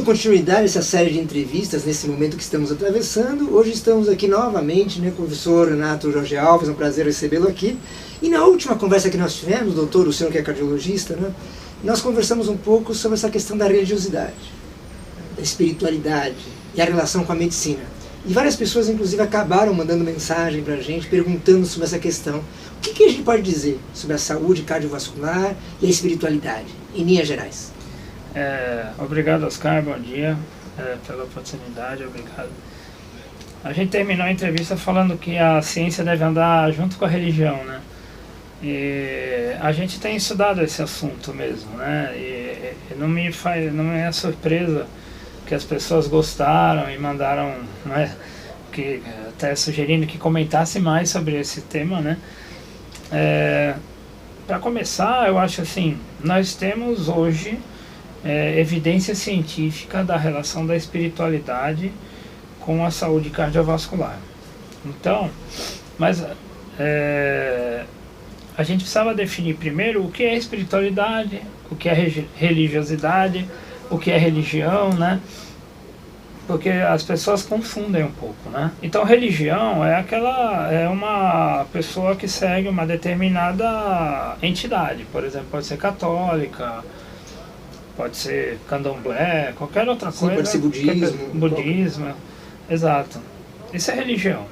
continuidade a essa série de entrevistas nesse momento que estamos atravessando. Hoje estamos aqui novamente, né, com o professor Renato Jorge Alves, é um prazer recebê-lo aqui. E na última conversa que nós tivemos, doutor, o senhor que é cardiologista, né, nós conversamos um pouco sobre essa questão da religiosidade, da espiritualidade e a relação com a medicina. E várias pessoas, inclusive, acabaram mandando mensagem para a gente, perguntando sobre essa questão. O que a gente pode dizer sobre a saúde cardiovascular e a espiritualidade, em linhas gerais? Obrigado, Oscar, bom dia pela oportunidade, obrigado. A gente terminou a entrevista falando que a ciência deve andar junto com a religião, né? E a gente tem estudado esse assunto mesmo, né? E não me é surpresa que as pessoas gostaram e mandaram, né, que, até sugerindo que comentasse mais sobre esse tema, né? Para começar, eu acho assim, nós temos hoje evidência científica da relação da espiritualidade com a saúde cardiovascular. Então, mas a gente precisava definir primeiro o que é espiritualidade, o que é religiosidade, o que é religião, né? Porque as pessoas confundem um pouco, né? Então, religião é uma pessoa que segue uma determinada entidade, por exemplo, pode ser católica, pode ser candomblé, qualquer outra coisa. Pode ser budismo. Budismo, exato. Isso é religião.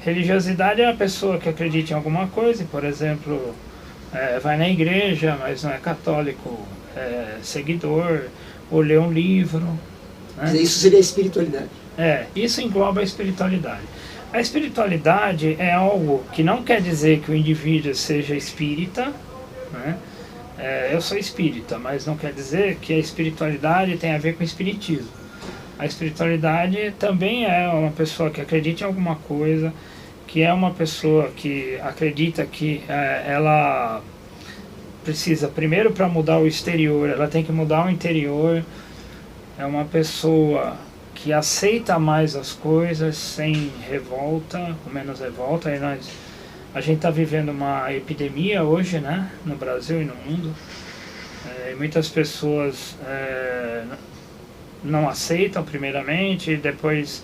Religiosidade é a pessoa que acredita em alguma coisa, por exemplo, vai na igreja, mas não é católico, é seguidor, ou lê um livro. Né? Isso seria a espiritualidade. Isso engloba a espiritualidade. A espiritualidade é algo que não quer dizer que o indivíduo seja espírita, né? Eu sou espírita, mas não quer dizer que a espiritualidade tem a ver com o espiritismo. A espiritualidade também é uma pessoa que acredita em alguma coisa, que é uma pessoa que acredita que ela precisa, primeiro, para mudar o exterior, ela tem que mudar o interior. É uma pessoa que aceita mais as coisas sem revolta, com menos revolta. Aí a gente está vivendo uma epidemia hoje, né, no Brasil e no mundo. Muitas pessoas não aceitam primeiramente, e depois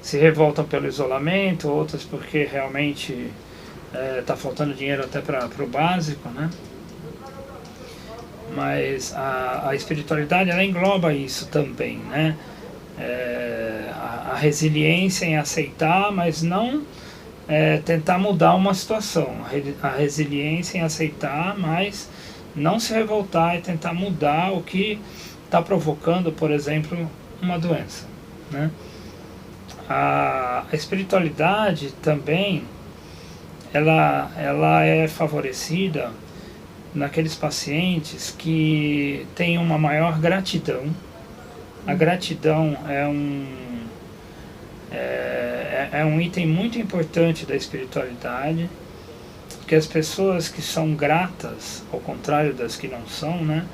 se revoltam pelo isolamento, outras porque realmente está faltando dinheiro até para o básico, né? Mas a espiritualidade, ela engloba isso também, né? A resiliência em aceitar, mas não tentar mudar uma situação. A resiliência em aceitar, mas não se revoltar e tentar mudar o que está provocando, por exemplo, uma doença, né? A espiritualidade também, ela é favorecida naqueles pacientes que têm uma maior gratidão. A gratidão é um item muito importante da espiritualidade, porque as pessoas que são gratas, ao contrário das que não são, né,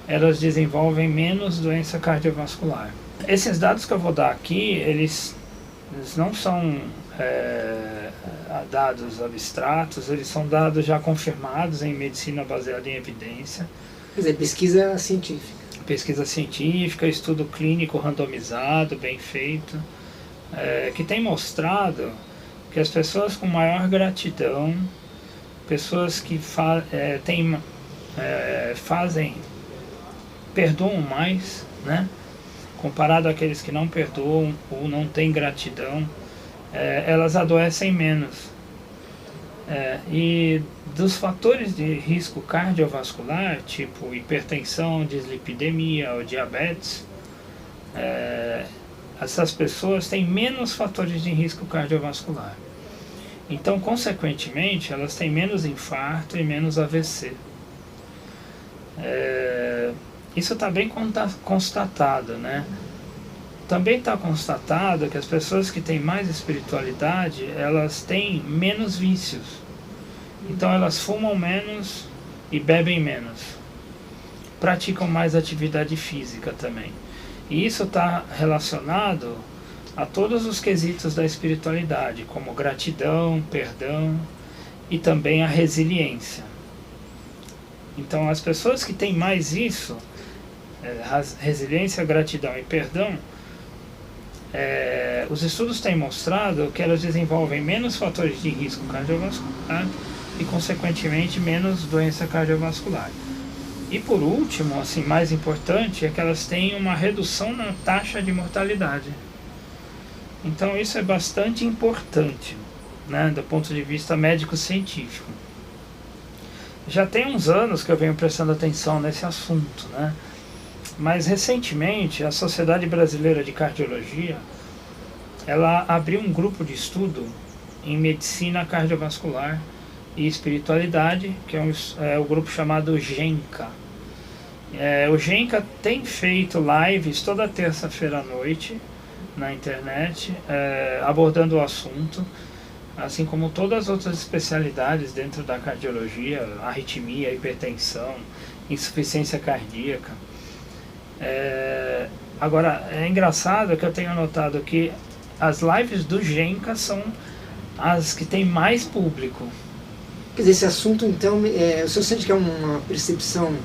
elas desenvolvem menos doença cardiovascular. Esses dados que eu vou dar aqui, eles não são dados abstratos, eles são dados já confirmados em medicina baseada em evidência. Quer dizer, pesquisa científica. Pesquisa científica, estudo clínico randomizado, bem feito, que tem mostrado que as pessoas com maior gratidão, pessoas que perdoam mais, né? Comparado àqueles que não perdoam ou não têm gratidão, elas adoecem menos. E dos fatores de risco cardiovascular, tipo hipertensão, dislipidemia ou diabetes, essas pessoas têm menos fatores de risco cardiovascular. Então, consequentemente, elas têm menos infarto e menos AVC. Isso está bem constatado, né? Também está constatado que as pessoas que têm mais espiritualidade, elas têm menos vícios. Então elas fumam menos e bebem menos. Praticam mais atividade física também. E isso está relacionado a todos os quesitos da espiritualidade, como gratidão, perdão e também a resiliência. Então as pessoas que têm mais isso, resiliência, gratidão e perdão, os estudos têm mostrado que elas desenvolvem menos fatores de risco cardiovascular e, consequentemente, menos doença cardiovascular. E por último, assim, mais importante, é que elas têm uma redução na taxa de mortalidade. Então isso é bastante importante, né, do ponto de vista médico-científico. Já tem uns anos que eu venho prestando atenção nesse assunto, né? Mas recentemente a Sociedade Brasileira de Cardiologia, ela abriu um grupo de estudo em medicina cardiovascular e espiritualidade, que é o grupo chamado GENCA. O GENCA tem feito lives toda terça-feira à noite na internet, abordando o assunto, assim como todas as outras especialidades dentro da cardiologia, arritmia, hipertensão, insuficiência cardíaca. Agora, é engraçado que eu tenho notado que as lives do GENCA são as que têm mais público. Quer dizer, esse assunto, então, o senhor sente que é uma percepção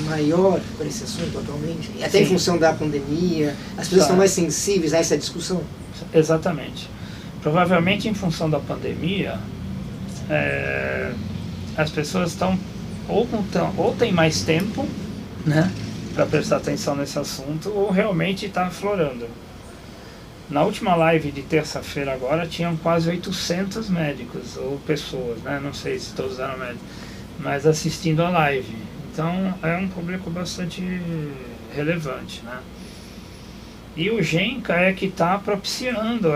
maior para esse assunto atualmente? Até Sim. Em função da pandemia, as pessoas estão mais sensíveis a essa discussão? Exatamente. Provavelmente em função da pandemia, as pessoas estão ou têm mais tempo, né, para prestar atenção nesse assunto, ou realmente está aflorando. Na última live de terça-feira agora tinham quase 800 médicos ou pessoas, né, não sei se todos eram médicos, mas assistindo a live. Então é um público bastante relevante, né? E o GENCA é que está propiciando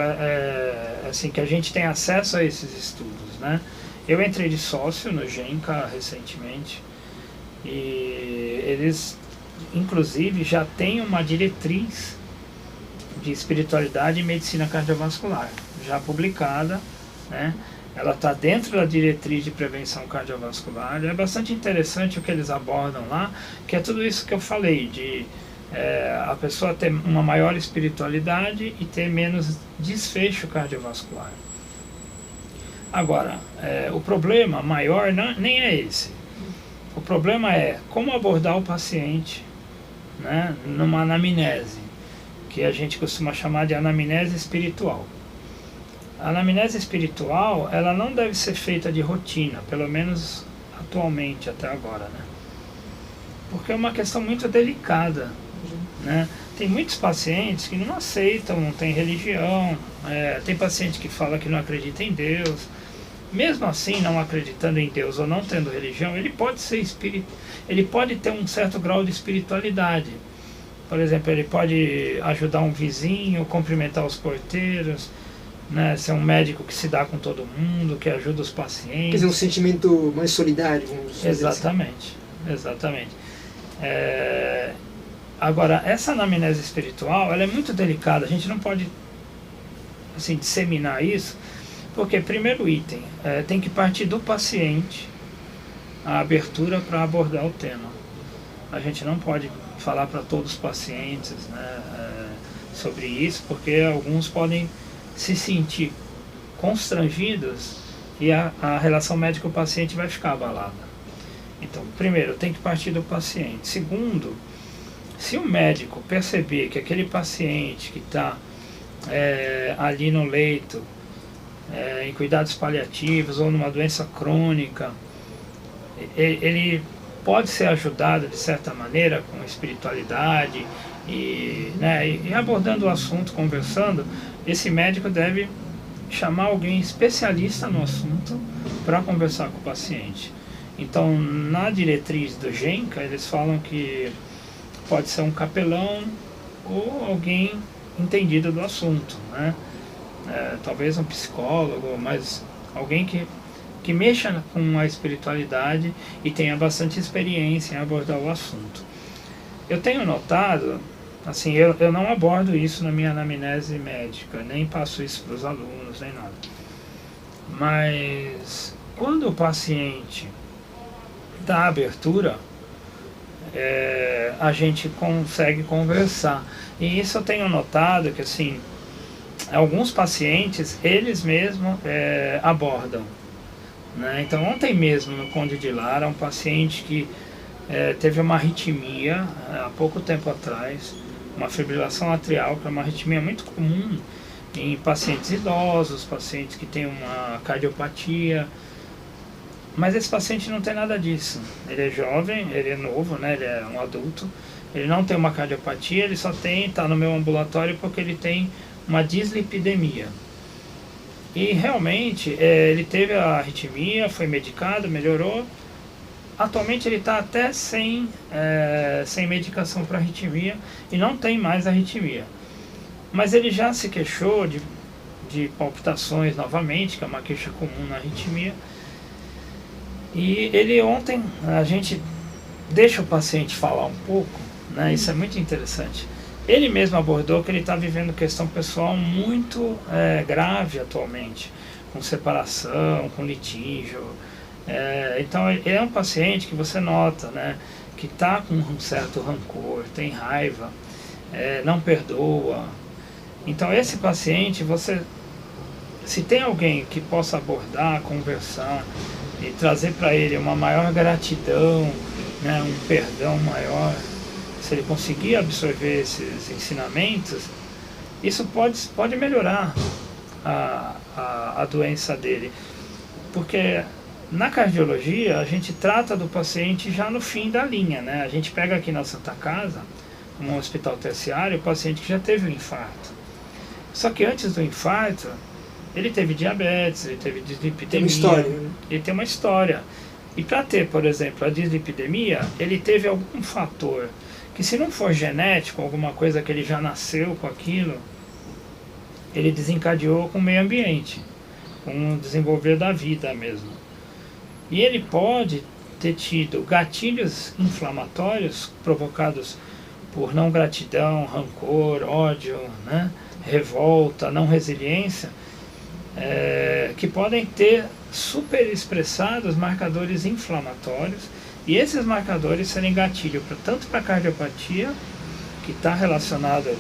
assim, que a gente tem acesso a esses estudos, né? Eu entrei de sócio no GENCA recentemente e eles, inclusive, já têm uma diretriz de espiritualidade e medicina cardiovascular, já publicada, né? Ela está dentro da diretriz de prevenção cardiovascular. É bastante interessante o que eles abordam lá, que é tudo isso que eu falei, de a pessoa ter uma maior espiritualidade e ter menos desfecho cardiovascular. Agora, o problema maior nem é esse. O problema é como abordar o paciente, né, numa anamnese, que a gente costuma chamar de anamnese espiritual. A anamnese espiritual, ela não deve ser feita de rotina, pelo menos atualmente, até agora, né? Porque é uma questão muito delicada, né? Tem muitos pacientes que não aceitam, não tem religião, tem paciente que fala que não acredita em Deus. Mesmo assim, não acreditando em Deus ou não tendo religião, ele pode ser ele pode ter um certo grau de espiritualidade. Por exemplo, ele pode ajudar um vizinho, cumprimentar os porteiros, né, ser um médico que se dá com todo mundo, que ajuda os pacientes. Quer dizer, um sentimento mais solidário, vamos dizer. Exatamente, assim. Exatamente. Agora, essa anamnese espiritual, ela é muito delicada, a gente não pode assim, disseminar isso, porque, primeiro item, tem que partir do paciente a abertura para abordar o tema. A gente não pode falar para todos os pacientes, né, sobre isso, porque alguns podem se sentir constrangidos e a relação médico-paciente vai ficar abalada. Então, primeiro, tem que partir do paciente. Segundo, se o médico perceber que aquele paciente que está ali no leito, em cuidados paliativos ou numa doença crônica, ele pode ser ajudado de certa maneira com espiritualidade e abordando o assunto, conversando, esse médico deve chamar alguém especialista no assunto para conversar com o paciente. Então, na diretriz do GENCA, eles falam que pode ser um capelão ou alguém entendido do assunto, né? Talvez um psicólogo, mas alguém que mexa com a espiritualidade e tenha bastante experiência em abordar o assunto. Eu tenho notado, assim, eu não abordo isso na minha anamnese médica, nem passo isso para os alunos, nem nada. Mas quando o paciente dá abertura, a gente consegue conversar. E isso eu tenho notado que, assim, alguns pacientes, eles mesmos abordam, né? Então, ontem mesmo no Conde de Lara, um paciente que teve uma arritmia há pouco tempo atrás, uma fibrilação atrial, que é uma arritmia muito comum em pacientes idosos, pacientes que têm uma cardiopatia, mas esse paciente não tem nada disso. Ele é jovem, ele é novo, né? Ele é um adulto, ele não tem uma cardiopatia, ele só está no meu ambulatório porque ele tem uma dislipidemia. E realmente ele teve a arritmia, foi medicado, melhorou. Atualmente ele está até sem medicação para arritmia e não tem mais arritmia. Mas ele já se queixou de palpitações novamente, que é uma queixa comum na arritmia. E ele ontem, a gente deixa o paciente falar um pouco, né? Isso é muito interessante. Ele mesmo abordou que ele está vivendo questão pessoal muito grave atualmente, com separação, com litígio. Então ele é um paciente que você nota, né, que está com um certo rancor, tem raiva, não perdoa. Então esse paciente, se tem alguém que possa abordar, conversar e trazer para ele uma maior gratidão, né, um perdão maior, se ele conseguir absorver esses ensinamentos, isso pode melhorar a doença dele. Porque na cardiologia a gente trata do paciente já no fim da linha, né? A gente pega aqui na Santa Casa, um hospital terciário, o paciente que já teve um infarto. Só que antes do infarto, ele teve diabetes, ele teve dislipidemia. Tem uma história, né? Ele tem uma história. E para ter, por exemplo, a dislipidemia, ele teve algum fator que, se não for genético, alguma coisa que ele já nasceu com aquilo, ele desencadeou com o meio ambiente, com o desenvolver da vida mesmo. E ele pode ter tido gatilhos inflamatórios provocados por não gratidão, rancor, ódio, né, revolta, não resiliência, que podem ter super expressados marcadores inflamatórios, e esses marcadores serem gatilho tanto para a cardiopatia, que está relacionado,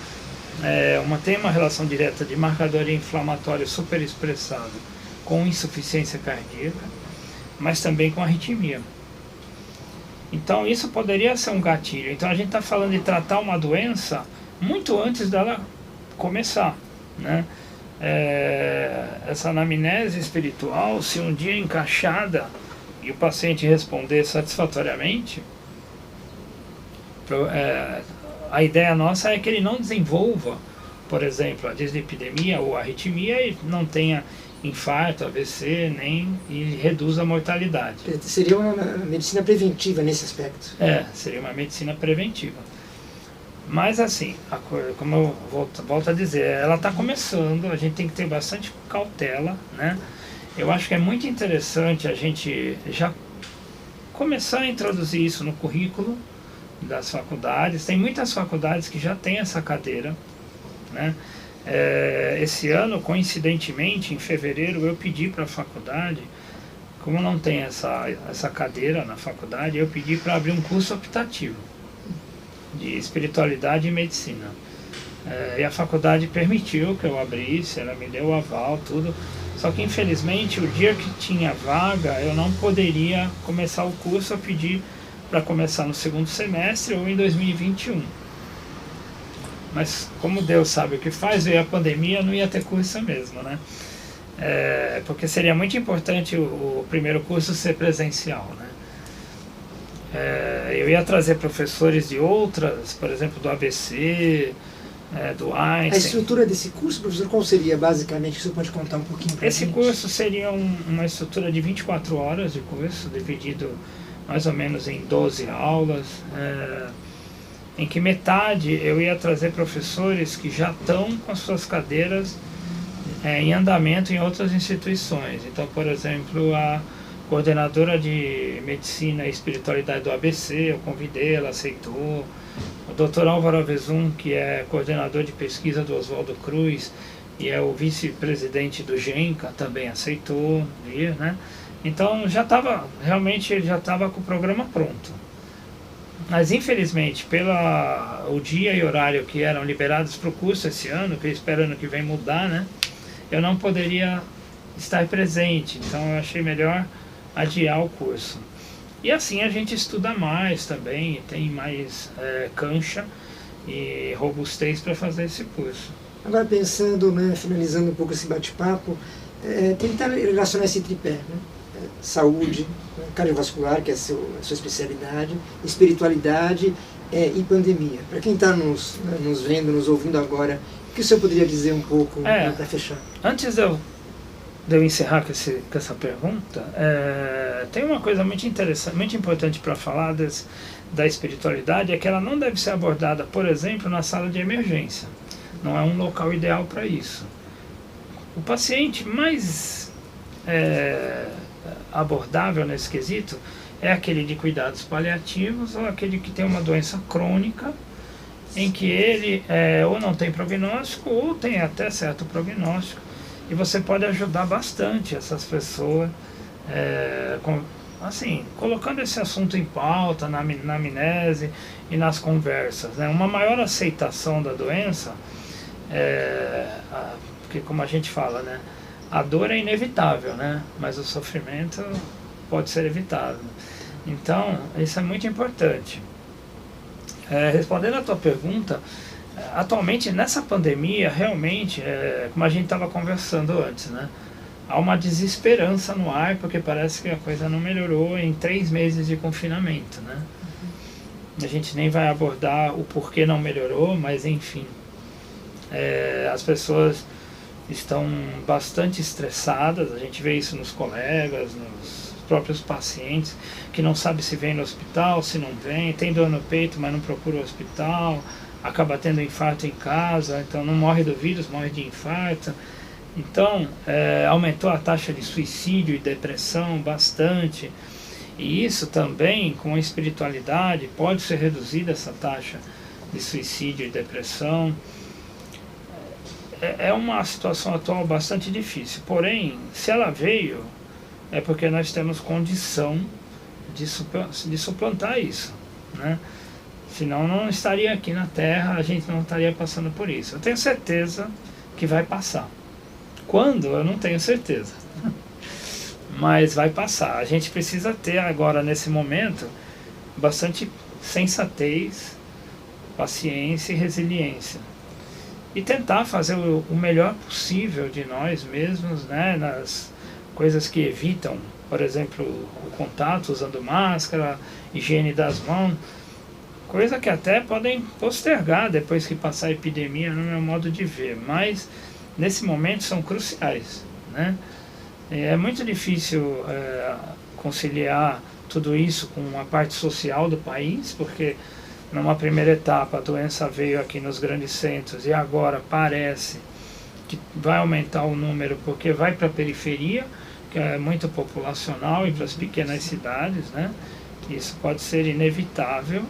tem uma relação direta de marcador inflamatório super expressado com insuficiência cardíaca, mas também com arritmia. Então isso poderia ser um gatilho. Então a gente está falando de tratar uma doença muito antes dela começar, né? Essa anamnese espiritual, se um dia encaixada e o paciente responder satisfatoriamente, a ideia nossa é que ele não desenvolva, por exemplo, a dislipidemia ou a arritmia e não tenha infarto, AVC, e reduz a mortalidade. Seria uma medicina preventiva nesse aspecto. Seria uma medicina preventiva. Mas assim, como eu volto a dizer, ela está começando, a gente tem que ter bastante cautela, né? Eu acho que é muito interessante a gente já começar a introduzir isso no currículo das faculdades. Tem muitas faculdades que já têm essa cadeira, né? Esse ano, coincidentemente, em fevereiro, eu pedi para a faculdade, como não tem essa cadeira na faculdade, eu pedi para abrir um curso optativo de espiritualidade e medicina. E a faculdade permitiu que eu abrisse, ela me deu o aval, tudo. Só que infelizmente o dia que tinha vaga eu não poderia começar o curso, eu pedi para começar no segundo semestre ou em 2021. Mas como Deus sabe o que faz, veio a pandemia, não ia ter curso mesmo, né? Porque seria muito importante o primeiro curso ser presencial, né? Eu ia trazer professores de outras, por exemplo, do ABC, do Einstein. A estrutura desse curso, professor, qual seria basicamente? Você pode contar um pouquinho para a gente? Esse curso seria uma estrutura de 24 horas de curso, dividido mais ou menos em 12 aulas, em que metade eu ia trazer professores que já estão com as suas cadeiras em andamento em outras instituições. Então, por exemplo, a coordenadora de Medicina e Espiritualidade do ABC, eu convidei, ela aceitou. O Dr. Álvaro Avezum, que é coordenador de pesquisa do Oswaldo Cruz e é o vice-presidente do GENCA, também aceitou vir, né? Então realmente ele já estava com o programa pronto. Mas infelizmente, o dia e horário que eram liberados para o curso esse ano, que eu espero ano que vem mudar, né? Eu não poderia estar presente, então eu achei melhor adiar o curso. E assim a gente estuda mais também, tem mais cancha e robustez para fazer esse curso. Agora pensando, né, finalizando um pouco esse bate-papo, tentar relacionar esse tripé, né? Saúde, né, cardiovascular, que é a sua especialidade, espiritualidade e pandemia. Para quem está nos vendo, nos ouvindo agora, o que o senhor poderia dizer um pouco para fechar? Antes de eu encerrar com essa pergunta, tem uma coisa muito interessante, muito importante para falar da espiritualidade, é que ela não deve ser abordada, por exemplo, na sala de emergência. Não é um local ideal para isso. O paciente mais abordável nesse quesito é aquele de cuidados paliativos ou aquele que tem uma doença crônica, em que ele ou não tem prognóstico ou tem até certo prognóstico, e você pode ajudar bastante essas pessoas, colocando esse assunto em pauta, na anamnese e nas conversas, né? Uma maior aceitação da doença, porque como a gente fala, né, a dor é inevitável, né, mas o sofrimento pode ser evitado. Então, isso é muito importante. Respondendo à tua pergunta, atualmente nessa pandemia, realmente, como a gente estava conversando antes, né, há uma desesperança no ar, porque parece que a coisa não melhorou em 3 meses de confinamento, né. A gente nem vai abordar o porquê não melhorou, mas enfim. As pessoas estão bastante estressadas, a gente vê isso nos colegas, nos próprios pacientes, que não sabe se vem no hospital, se não vem, tem dor no peito, mas não procura o hospital, acaba tendo infarto em casa, então não morre do vírus, morre de infarto. Então, aumentou a taxa de suicídio e depressão bastante, e isso também, com a espiritualidade, pode ser reduzida essa taxa de suicídio e depressão. É uma situação atual bastante difícil, porém, se ela veio, é porque nós temos condição de suplantar isso, né? Senão não estaria aqui na Terra, a gente não estaria passando por isso. Eu tenho certeza que vai passar. Quando? Eu não tenho certeza. Mas vai passar. A gente precisa ter agora, nesse momento, bastante sensatez, paciência e resiliência. E tentar fazer o melhor possível de nós mesmos, né, nas coisas que evitam, por exemplo, o contato usando máscara, higiene das mãos, coisa que até podem postergar depois que passar a epidemia, no meu modo de ver, mas nesse momento são cruciais, né? É muito difícil conciliar tudo isso com a parte social do país, porque numa primeira etapa a doença veio aqui nos grandes centros e agora parece que vai aumentar o número porque vai para a periferia, que é muito populacional, e para as pequenas cidades, né? Isso pode ser inevitável,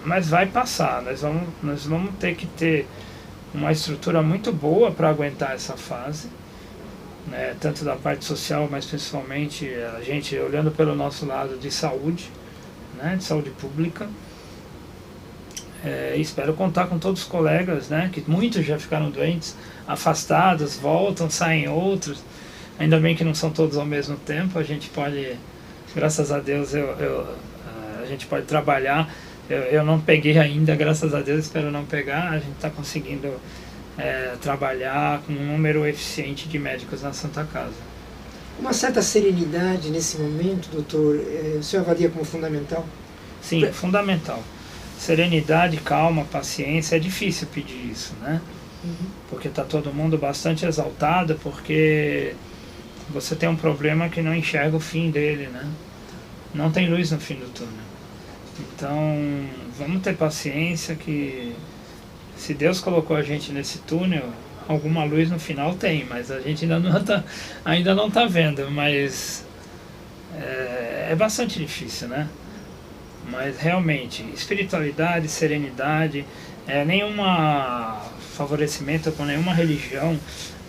mas vai passar. Nós vamos ter que ter uma estrutura muito boa para aguentar essa fase, né? Tanto da parte social, mas principalmente a gente olhando pelo nosso lado de saúde, né? De saúde pública. Espero contar com todos os colegas, né? Que muitos já ficaram doentes, afastados, voltam, saem outros. Ainda bem que não são todos ao mesmo tempo, a gente pode, graças a Deus, a gente pode trabalhar. Eu não peguei ainda, graças a Deus, espero não pegar. A gente está conseguindo trabalhar com um número eficiente de médicos na Santa Casa. Uma certa serenidade nesse momento, doutor, o senhor avalia como fundamental? Sim, fundamental. Serenidade, calma, paciência, é difícil pedir isso, né? Porque está todo mundo bastante exaltado, porque você tem um problema que não enxerga o fim dele, né? Não tem luz no fim do túnel. Então, vamos ter paciência, que se Deus colocou a gente nesse túnel, alguma luz no final tem, mas a gente ainda não tá vendo, mas é bastante difícil, né? Mas realmente, espiritualidade, serenidade, nenhuma favorecimento com nenhuma religião,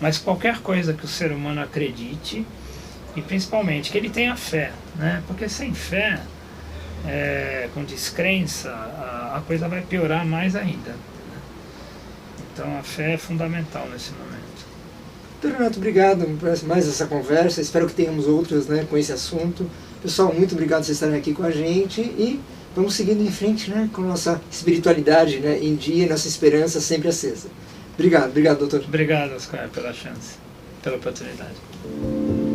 mas qualquer coisa que o ser humano acredite, e principalmente que ele tenha fé, né? Porque sem fé, com descrença, a coisa vai piorar mais ainda, né? Então a fé é fundamental nesse momento. Doutor Renato, obrigado por mais essa conversa, espero que tenhamos outras, né, com esse assunto. Pessoal, muito obrigado por vocês estarem aqui com a gente e vamos seguindo em frente, né, com nossa espiritualidade, né, em dia e nossa esperança sempre acesa. Obrigado, doutor. Obrigado, Oscar, pela chance, pela oportunidade.